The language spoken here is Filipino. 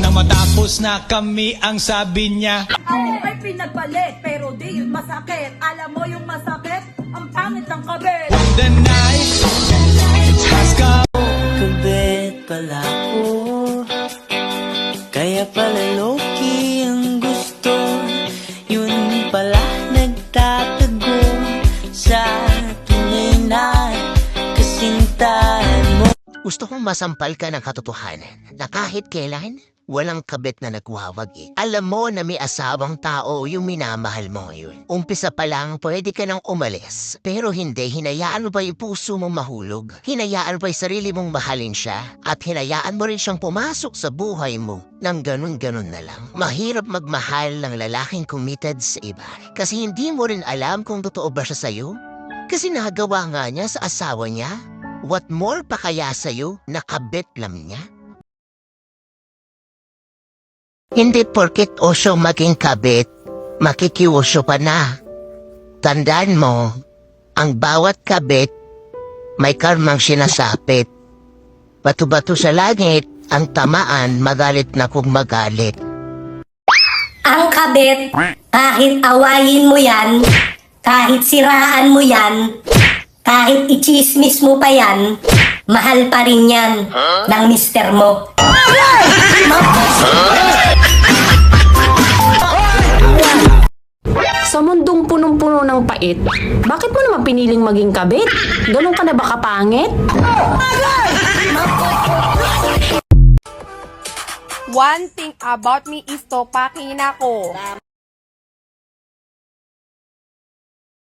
Nang matapos na kami ang sabi niya, Ako ay pinagpalit, pero di yun masakit. Alam mo yung masakit? Ang pangit ng kabit. the night has come. Kabit pala ko, kaya pala low-key ang gusto. Yun pala nagtatago sa tunay na kasintahan mo. Gusto kong masampal ka ng katotohanan na kahit kailan, walang kabit na nagwawagi. Alam mo na may asawang tao yung minamahal mo ngayon. Umpisa pa lang, pwede ka nang umalis. Pero hindi, hinayaan mo ba yung puso mong mahulog? Hinayaan mo ba yung sarili mong mahalin siya? At hinayaan mo rin siyang pumasok sa buhay mo nang ganun-ganun na lang. Mahirap magmahal ng lalaking committed sa iba. Kasi hindi mo rin alam kung totoo ba siya sa'yo. Kasi nagawa nga niya sa asawa niya. What more pa kaya sa'yo, nakabit lang niya? Hindi porket osyo maging kabit, makikiusyo pa na. Tandaan mo, ang bawat kabit, may karmang sinasapit. Bato-bato sa langit, ang tamaan, magalit na kung magalit. Ang kabit, kahit awayin mo yan, kahit siraan mo yan, kahit ichismis mo pa yan, mahal pa rin yan ng mister mo. Sa mundong punong-puno ng pait, bakit mo naman piniling maging kabit? Ganun ka na ba kapangit? One thing about me is topakin ako.